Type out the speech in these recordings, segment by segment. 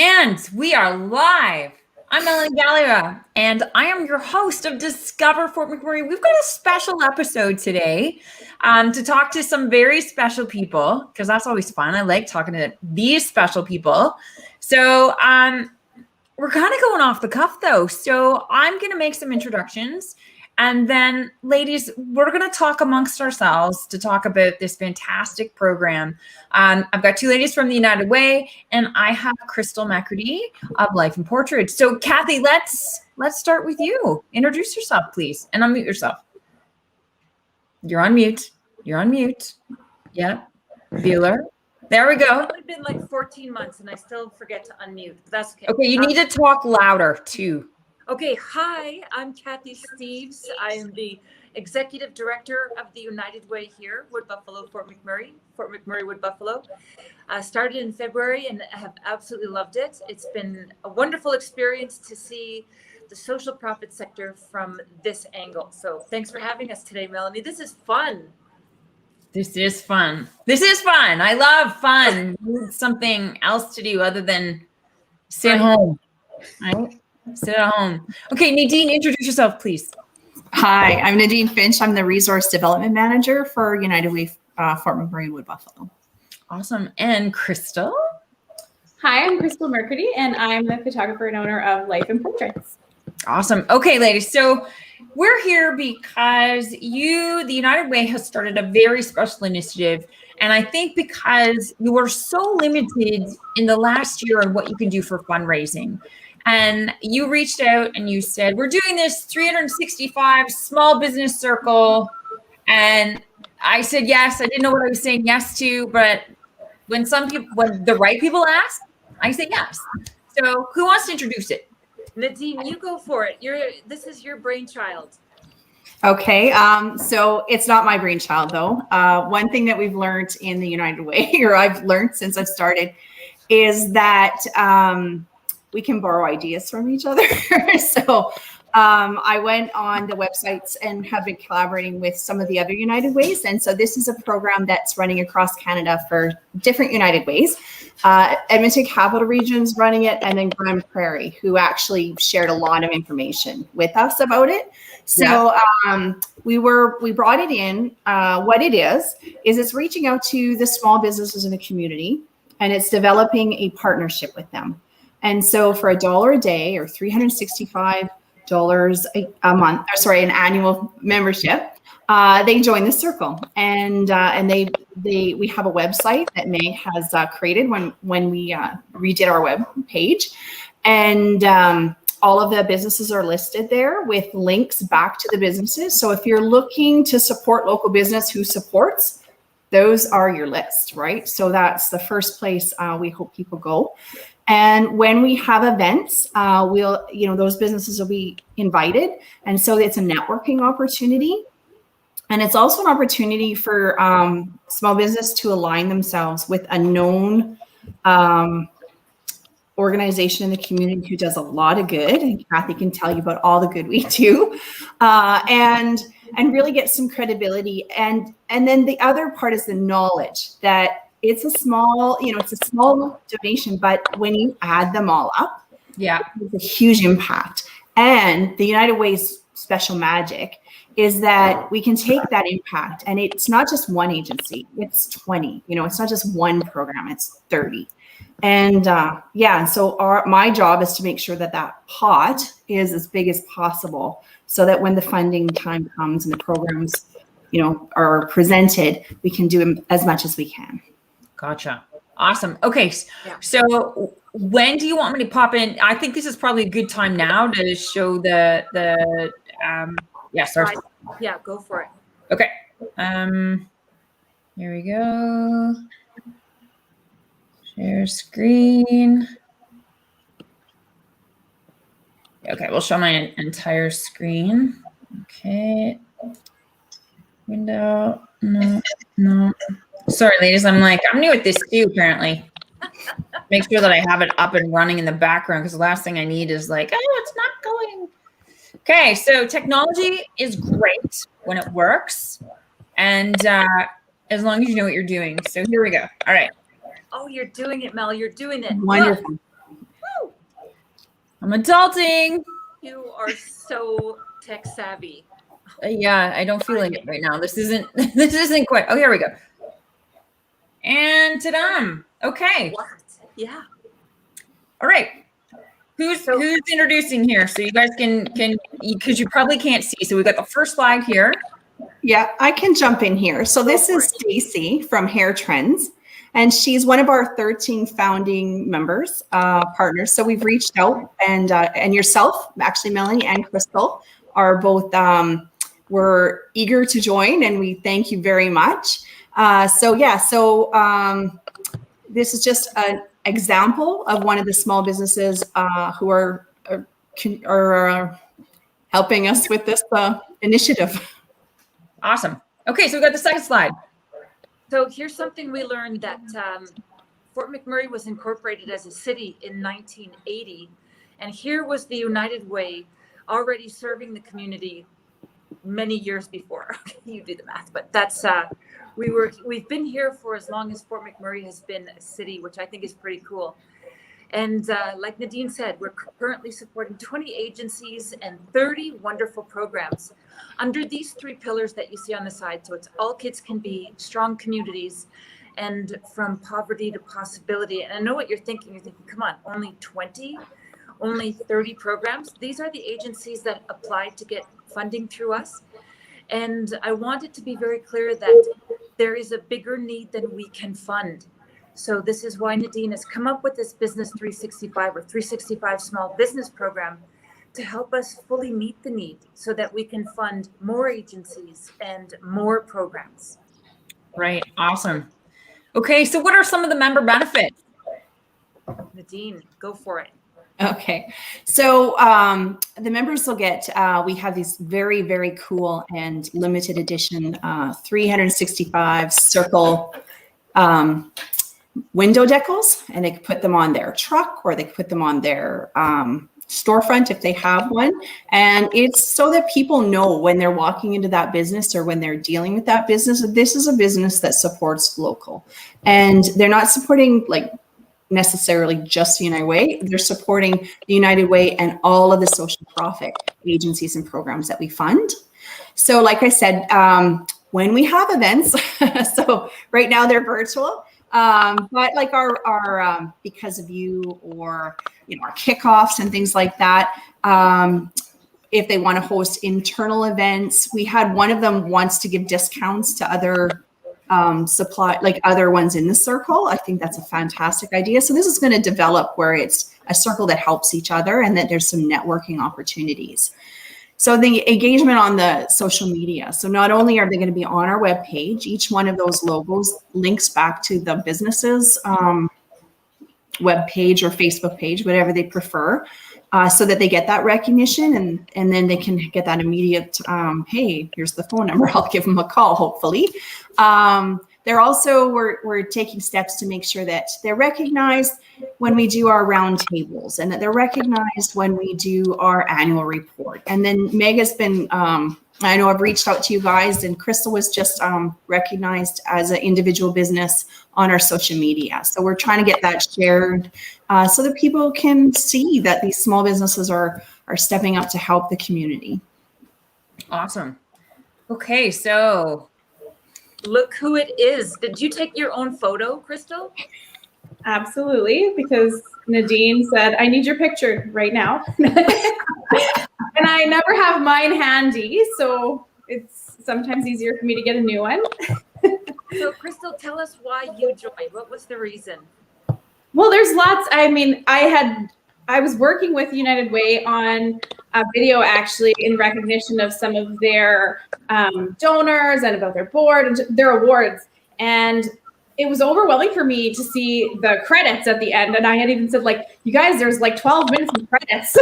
And we are live. I'm Melanie Galea, and I am your host of Discover Fort McMurray. We've got a special episode today to talk to some very special people, because that's always fun. I like talking to these special people. So we're kind of going off the cuff, though. So I'm going to make some introductions. And then, ladies, we're going to talk amongst ourselves to talk about this fantastic program. I've got two ladies from the United Way, and I have Crystal Mercredi of Life and Portrait. So, Cathy, let's start with you. Introduce yourself, please, and unmute yourself. You're on mute. You're on mute. Yeah. Bueller. There we go. It's only been like 14 months, and I still forget to unmute. That's okay. Okay, you need to talk louder, too. Okay, hi, I'm Cathy Steeves. I am the Executive Director of the United Way here, Wood Buffalo, Fort McMurray, Wood Buffalo. Started in February and have absolutely loved it. It's been a wonderful experience to see the social profit sector from this angle. So thanks for having us today, Melanie. This is fun. This is fun. This is fun. I love fun. Need something else to do other than sit home, right? Sit at home. Okay, Nadine, introduce yourself, please. Hi, I'm Nadine Finch. I'm the Resource Development Manager for United Way Fort McMurray Wood Buffalo. Awesome. And Crystal? Hi, I'm Crystal Mercredi, and I'm the photographer and owner of Life and Portraits. Awesome. Okay, ladies. So we're here because the United Way has started a very special initiative. And I think because you were so limited in the last year on what you can do for fundraising. And you reached out and you said, we're doing this 365 small business circle. And I said, yes. I didn't know what I was saying yes to, but when the right people ask, I say yes. So who wants to introduce it? Nadine, you go for it. This is your brainchild. Okay, so it's not my brainchild though. One thing that we've learned in the United Way, or I've learned since I've started, is that we can borrow ideas from each other. So I went on the websites and have been collaborating with some of the other United Ways. And so this is a program that's running across Canada for different United Ways. Edmonton Capital Region's running it, and then Grand Prairie, who actually shared a lot of information with us about it. So we brought it in. What it is it's reaching out to the small businesses in the community, and it's developing a partnership with them. And so for $1 a day or $365 a month, an annual membership, they join the circle. And we have a website that Meg has created when we redid our web page. And all of the businesses are listed there with links back to the businesses. So if you're looking to support local business who supports, those are your list, right? So that's the first place we hope people go. And when we have events, those businesses will be invited. And so it's a networking opportunity. And it's also an opportunity for small business to align themselves with a known organization in the community who does a lot of good. And Cathy can tell you about all the good we do. And really get some credibility. And then the other part is the knowledge that it's a small donation, but when you add them all up, it's a huge impact. And the United Way's special magic is that we can take that impact, and it's not just one agency, it's 20. It's not just one program, it's 30. And so my job is to make sure that pot is as big as possible, so that when the funding time comes and the programs, are presented, we can do as much as we can. Gotcha. Awesome. Okay. So when do you want me to pop in? I think this is probably a good time now to show the sorry. Yeah, go for it. Okay. Here we go. Share screen. Okay, we'll show my entire screen. Okay. Window. No. Sorry, ladies. I'm new at this too, apparently. Make sure that I have it up and running in the background, because the last thing I need is it's not going. Okay, so technology is great when it works, and as long as you know what you're doing. So here we go. All right. Oh, you're doing it, Mel. You're doing it. Wonderful. I'm adulting. You are so tech savvy. Yeah, I don't feel like it right now. This isn't quite. Oh, here we go. And ta-da. Okay. What? Yeah. All right. Who's introducing here? So you guys can because you probably can't see. So we got the first slide here. Yeah, I can jump in here. So this is Stacy from Hair Trends, and she's one of our 13 founding members, partners. So we've reached out, and yourself, actually, Melanie and Crystal, are both we're eager to join, and we thank you very much. This is just an example of one of the small businesses who are helping us with this initiative. Awesome. Okay, so we got the second slide. So here's something we learned that Fort McMurray was incorporated as a city in 1980. And here was the United Way already serving the community many years before. You do the math, but that's we've been here for as long as Fort McMurray has been a city, which I think is pretty cool. And like Nadine said, we're currently supporting 20 agencies and 30 wonderful programs under these 3 pillars that you see on the side. So it's all kids can be, strong communities, and from poverty to possibility. And I know what you're thinking. You're thinking, come on, only 20, only 30 programs. These are the agencies that applied to get funding through us. And I want it to be very clear that there is a bigger need than we can fund. So this is why Nadine has come up with this Business 365 or 365 Small Business Program to help us fully meet the need so that we can fund more agencies and more programs. Right. Awesome. Okay, so what are some of the member benefits? Nadine, go for it. Okay, so the members will get, we have these very, very cool and limited edition 365 circle window decals, and they can put them on their truck or they can put them on their storefront if they have one. And it's so that people know when they're walking into that business or when they're dealing with that business, that this is a business that supports local. And they're not supporting like necessarily just the United Way. They're supporting the United Way and all of the social profit agencies and programs that we fund. So like I said, when we have events, so right now they're virtual, but like our Because of You, or our kickoffs and things like that, if they want to host internal events, we had one of them wants to give discounts to other supply, like other ones in the circle. I think that's a fantastic idea. So this is going to develop where it's a circle that helps each other and that there's some networking opportunities. So the engagement on the social media. So not only are they going to be on our webpage, each one of those logos links back to the business's webpage or Facebook page, whatever they prefer, so that they get that recognition, and then they can get that immediate, hey, here's the phone number, I'll give them a call, hopefully. They're also, we're taking steps to make sure that they're recognized when we do our roundtables, and that they're recognized when we do our annual report. And then Meg has been, I know I've reached out to you guys, and Crystal was just recognized as an individual business on our social media. So we're trying to get that shared so that people can see that these small businesses are stepping up to help the community. Awesome. Okay, so look who it is. Did you take your own photo, Crystal? Absolutely, because Nadine said, I need your picture right now. And I never have mine handy, so it's sometimes easier for me to get a new one. So Crystal, tell us why you joined. What was the reason? Well, there's lots. I mean, I was working with United Way on a video actually in recognition of some of their donors and about their board and their awards. And it was overwhelming for me to see the credits at the end. And I had even said, like, you guys, there's like 12 minutes of credits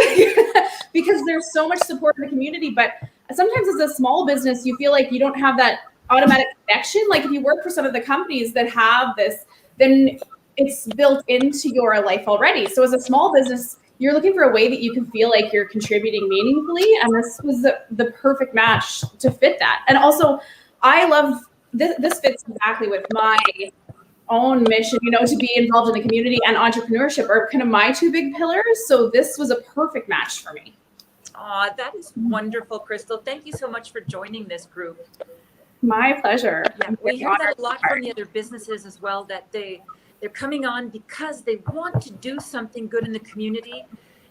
because there's so much support in the community. But sometimes as a small business, you feel like you don't have that automatic connection. Like if you work for some of the companies that have this, then it's built into your life already. So as a small business, you're looking for a way that you can feel like you're contributing meaningfully. And this was the perfect match to fit that. And also, I love this fits exactly with my own mission, to be involved in the community and entrepreneurship are kind of my two big pillars. So this was a perfect match for me. Aw, that is wonderful, Crystal. Thank you so much for joining this group. My pleasure. Yeah, we hear that a lot from the other businesses as well, that they're coming on because they want to do something good in the community.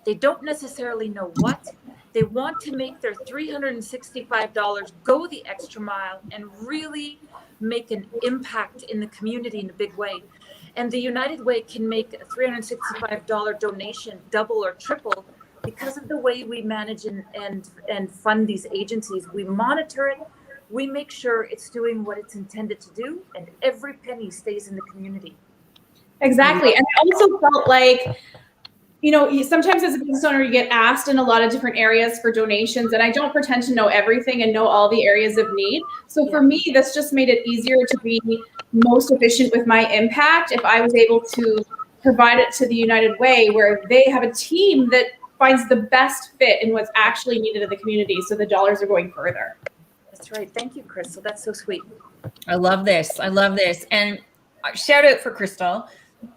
They don't necessarily know what. They want to make their $365 go the extra mile and really make an impact in the community in a big way. And the United Way can make a $365 donation double or triple because of the way we manage and fund these agencies. We monitor it. We make sure it's doing what it's intended to do, and every penny stays in the community. Exactly. And I also felt like, sometimes as a business owner, you get asked in a lot of different areas for donations, and I don't pretend to know everything and know all the areas of need. So for me, this just made it easier to be most efficient with my impact if I was able to provide it to the United Way, where they have a team that finds the best fit in what's actually needed in the community, so the dollars are going further. That's right. Thank you, Crystal. That's so sweet. I love this. And shout out for Crystal.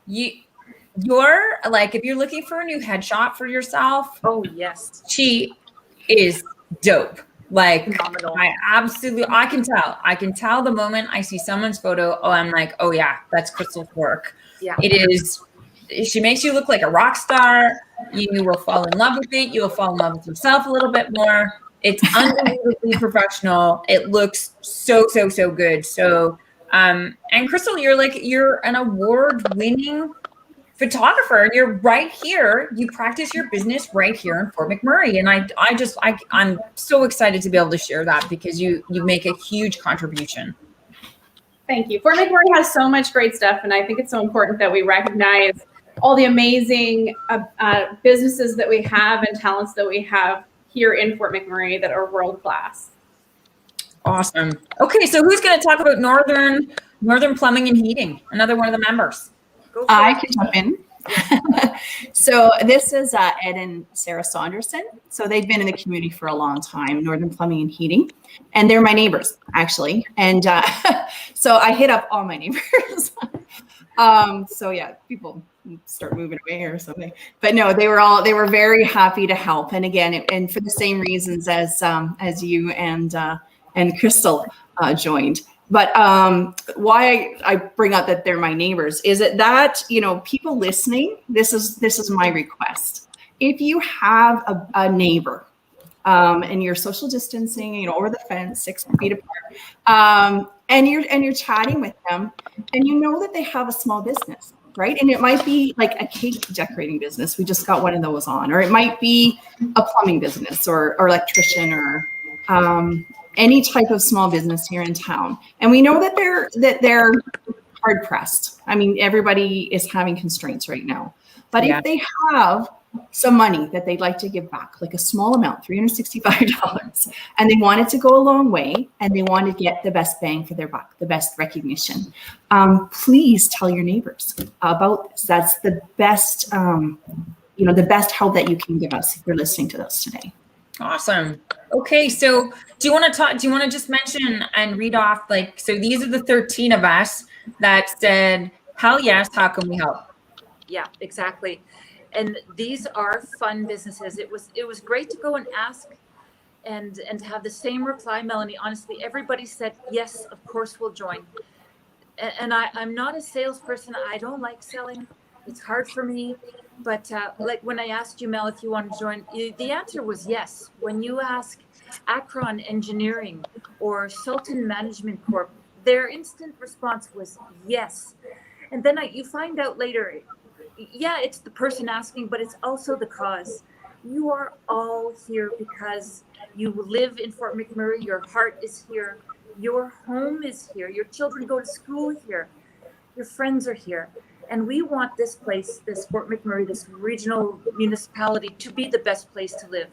You're like, if you're looking for a new headshot for yourself, oh yes, she is dope. Like, phenomenal. I can tell the moment I see someone's photo. Oh, I'm like, oh yeah, that's Crystal's work. Yeah, it is. She makes you look like a rock star. You will fall in love with it. You will fall in love with yourself a little bit more. It's unbelievably professional. It looks so good. So, and Crystal, you're an award-winning photographer, and you're right here. You practice your business right here in Fort McMurray, and I'm so excited to be able to share that because you make a huge contribution. Thank you. Fort McMurray has so much great stuff, and I think it's so important that we recognize all the amazing businesses that we have and talents that we have here in Fort McMurray that are world class. Awesome. Okay, so who's going to talk about Northern Plumbing and Heating? Another one of the members. I can jump in. So this is Ed and Sarah Saunderson. So they've been in the community for a long time, Northern Plumbing and Heating, and they're my neighbors actually. And so I hit up all my neighbors. So yeah, people start moving away or something. But no, they were very happy to help. And again, and for the same reasons as you and Crystal joined. But why I bring up that they're my neighbors is that people listening, this is my request. If you have a neighbor and you're social distancing, over the fence, 6 feet apart, and you're chatting with them, and you know that they have a small business, right? And it might be like a cake decorating business. We just got one of those on, or it might be a plumbing business or electrician or any type of small business here in town. And we know that they're hard pressed. I mean, everybody is having constraints right now. But if they have some money that they'd like to give back, like a small amount, $365, and they want it to go a long way, and they want to get the best bang for their buck, the best recognition, please tell your neighbors about this. That's the best, the best help that you can give us if you're listening to us today. Awesome. Okay, so do you want to just mention and read off, so these are the 13 of us that said, hell yes, how can we help? Yeah, exactly. And these are fun businesses. It was great to go and ask and to have the same reply, Melanie. Honestly, everybody said, yes, of course we'll join. And I'm not a salesperson. I don't like selling. It's hard for me. But when I asked you, Mel, if you want to join, the answer was yes. When you ask Akron Engineering or Sultan Management Corp, their instant response was yes. And then you find out later, yeah, it's the person asking, but it's also the cause. You are all here because you live in Fort McMurray. Your heart is here. Your home is here. Your children go to school here. Your friends are here. And we want this place, this Fort McMurray, this regional municipality, to be the best place to live.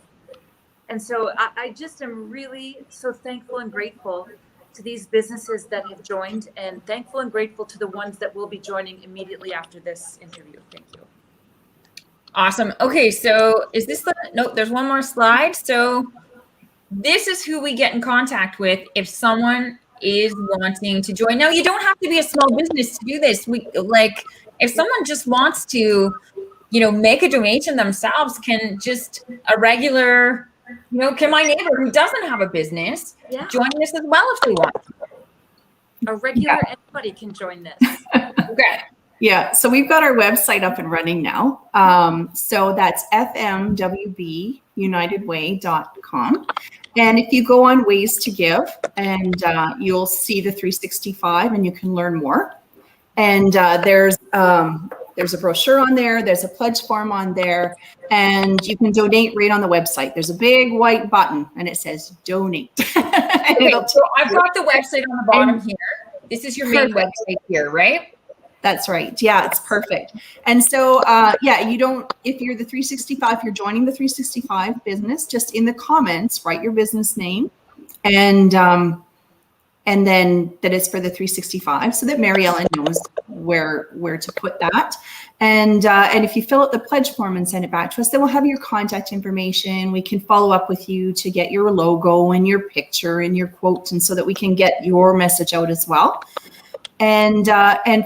And so I just am really so thankful and grateful to these businesses that have joined, and thankful and grateful to the ones that will be joining immediately after this interview. Thank you. Awesome. Okay, so is this no, there's one more slide. So this is who we get in contact with if someone is wanting to join. Now, you don't have to be a small business to do this. If someone just wants to, make a donation themselves, can just a regular, can my neighbor who doesn't have a business join this as well if they want? A regular anybody can join this. Okay. Yeah, so we've got our website up and running now. So that's fmwbunitedway.com. And if you go on Ways to Give, and you'll see the 365 and you can learn more. And there's a brochure on there. There's a pledge form on there. And you can donate right on the website. There's a big white button and it says donate. Okay, so I've got the website on the bottom here. This is your main website here, right? That's right. Yeah, it's perfect. And so, you don't, if you're the 365, if you're joining the 365 business, just in the comments, write your business name and then that it's for the 365 so that Mary Ellen knows where to put that. And if you fill out the pledge form and send it back to us, then we'll have your contact information. We can follow up with you to get your logo and your picture and your quote, and so that we can get your message out as well. And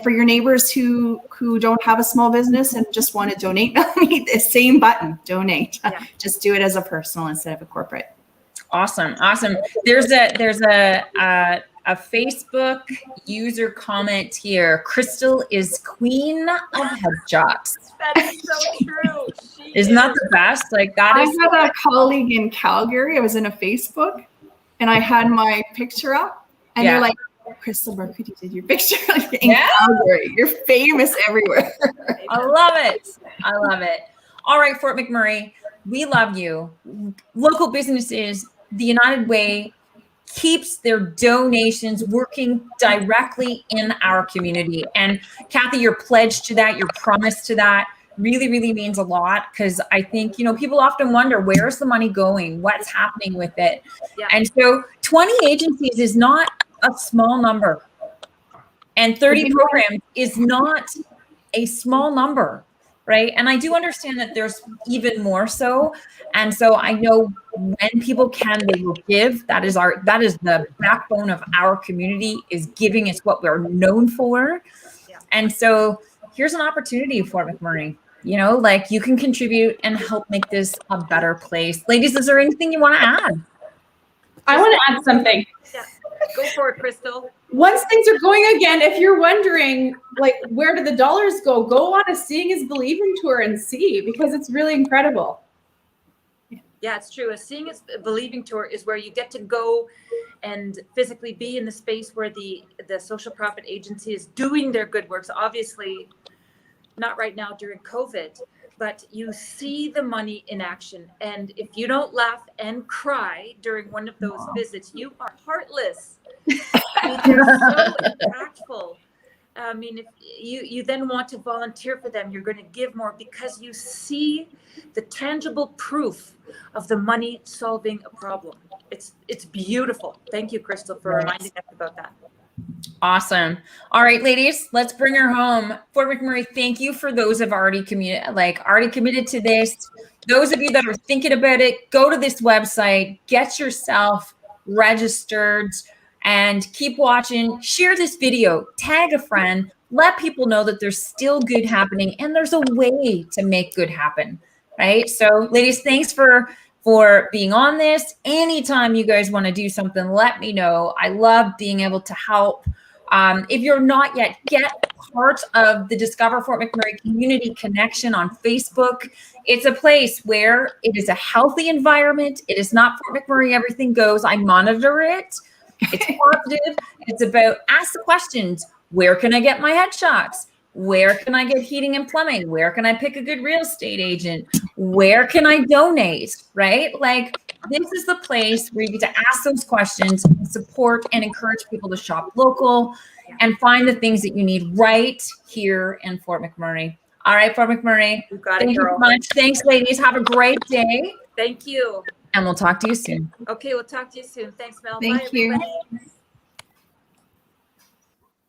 for your neighbors who don't have a small business and just want to donate, Melanie, the same button, donate. Yeah. Just do it as a personal instead of a corporate. Awesome. There's a Facebook user comment here. Crystal is queen of headshots. That is so true. Isn't that the best? Like that is. I had a colleague in Calgary. I was in a Facebook, and I had my picture up, and they're like, Crystal Mercredi did your picture in Calgary. You're famous everywhere. I love it. All right, Fort McMurray, we love you. Local businesses, the United Way keeps their donations working directly in our community. And Cathy, your pledge to that, your promise to that really, really means a lot, because I think, people often wonder, where's the money going? What's happening with it? Yeah. And so 20 agencies is not a small number, and 30 programs is not a small number, right? And I do understand that there's even more so. And so I know when people can, they will give. That is the backbone of our community, is giving. It's what we're known for. Yeah. And so here's an opportunity for McMurray. You can contribute and help make this a better place. Ladies, is there anything you want to add? I want to add something. Yeah. Go for it, Crystal. Once things are going again, if you're wondering, where do the dollars go on a Seeing is Believing tour and see, because it's really incredible. Yeah, it's true. A Seeing is Believing tour is where you get to go and physically be in the space where the social profit agency is doing their good works. Obviously, not right now during COVID, but you see the money in action. And if you don't laugh and cry during one of those visits, you are heartless. It's so impactful. I mean, if you then want to volunteer for them, you're going to give more, because you see the tangible proof of the money solving a problem. It's beautiful. Thank you, Crystal, for reminding us about that. Awesome. All right, ladies, let's bring her home. Fort McMurray, thank you for those who have already committed to this. Those of you that are thinking about it, go to this website, get yourself registered, and keep watching. Share this video, tag a friend, let people know that there's still good happening and there's a way to make good happen, right? So ladies, thanks for being on this. Anytime you guys want to do something, let me know. I love being able to help. If you're not yet, get part of the Discover Fort McMurray Community Connection on Facebook. It's a place where it is a healthy environment. It is not Fort McMurray everything goes. I monitor it. It's positive. It's about ask the questions. Where can I get my headshots? Where can I get heating and plumbing? Where can I pick a good real estate agent? Where can I donate? Right? This is the place where you get to ask those questions, and support and encourage people to shop local and find the things that you need right here in Fort McMurray. All right, Fort McMurray. You got Thank it, girl. you so much. Thanks, ladies. Have a great day. Thank you. And we'll talk to you soon. Okay, we'll talk to you soon. Thanks, Mel. Thank Bye, you. everybody.